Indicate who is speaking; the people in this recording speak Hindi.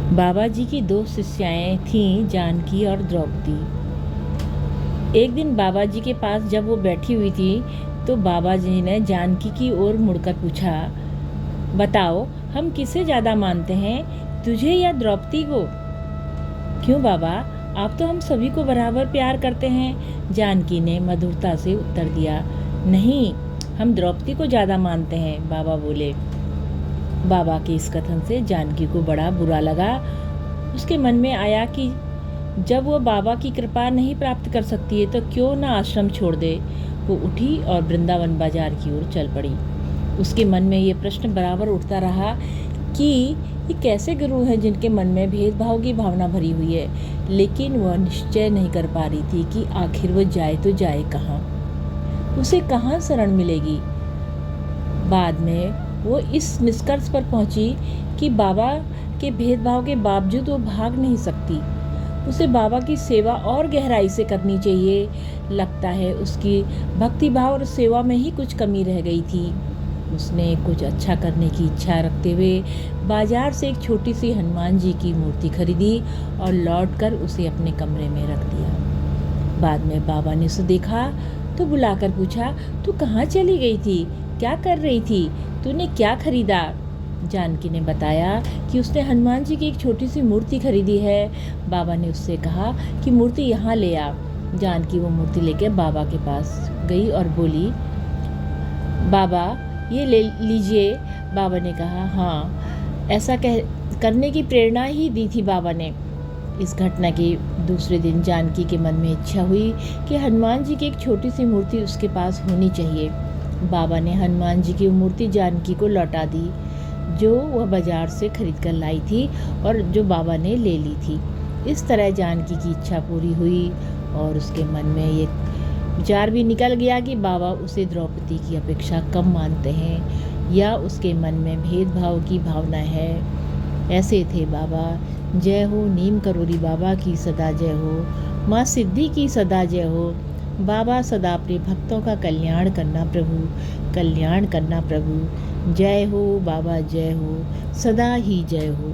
Speaker 1: बाबा जी की दो शिष्याएं थीं, जानकी और द्रौपदी। एक दिन बाबा जी के पास जब वो बैठी हुई थी तो बाबा जी ने जानकी की ओर मुड़कर पूछा, बताओ हम किसे ज़्यादा मानते हैं, तुझे या द्रौपदी को? क्यों बाबा, आप तो हम सभी को बराबर प्यार करते हैं। जानकी ने मधुरता से उत्तर दिया। नहीं, हम द्रौपदी को ज़्यादा मानते हैं, बाबा बोले। बाबा के इस कथन से जानकी को बड़ा बुरा लगा। उसके मन में आया कि जब वो बाबा की कृपा नहीं प्राप्त कर सकती है तो क्यों ना आश्रम छोड़ दे। वो उठी और वृंदावन बाजार की ओर चल पड़ी। उसके मन में ये प्रश्न बराबर उठता रहा कि ये कैसे गुरु हैं जिनके मन में भेदभाव की भावना भरी हुई है, लेकिन वह निश्चय नहीं कर पा रही थी कि आखिर वो जाए तो जाए कहाँ, उसे कहाँ शरण मिलेगी। बाद में वो इस निष्कर्ष पर पहुंची कि बाबा के भेदभाव के बावजूद वो भाग नहीं सकती। उसे बाबा की सेवा और गहराई से करनी चाहिए। लगता है उसकी भक्तिभाव और सेवा में ही कुछ कमी रह गई थी। उसने कुछ अच्छा करने की इच्छा रखते हुए बाजार से एक छोटी सी हनुमान जी की मूर्ति खरीदी और लौटकर उसे अपने कमरे में रख दिया। बाद में बाबा ने उसे देखा तो बुलाकर पूछा, तू कहाँ चली गई थी, क्या कर रही थी, तूने क्या खरीदा? जानकी ने बताया कि उसने हनुमान जी की एक छोटी सी मूर्ति खरीदी है। बाबा ने उससे कहा कि मूर्ति यहाँ ले आ। जानकी वो मूर्ति लेकर बाबा के पास गई और बोली, बाबा ये ले लीजिए। बाबा ने कहा, हाँ, ऐसा करने की प्रेरणा ही दी थी बाबा ने। इस घटना के दूसरे दिन जानकी के मन में इच्छा हुई कि हनुमान जी की एक छोटी सी मूर्ति उसके पास होनी चाहिए। बाबा ने हनुमान जी की मूर्ति जानकी को लौटा दी, जो वह बाजार से खरीद कर लाई थी और जो बाबा ने ले ली थी। इस तरह जानकी की इच्छा पूरी हुई और उसके मन में ये विचार भी निकल गया कि बाबा उसे द्रौपदी की अपेक्षा कम मानते हैं या उसके मन में भेदभाव की भावना है। ऐसे थे बाबा। जय हो नीम करोली बाबा की सदा जय हो, माँ सिद्धि की सदा जय हो। बाबा सदा अपने भक्तों का कल्याण करना प्रभु, कल्याण करना प्रभु। जय हो बाबा, जय हो, सदा ही जय हो।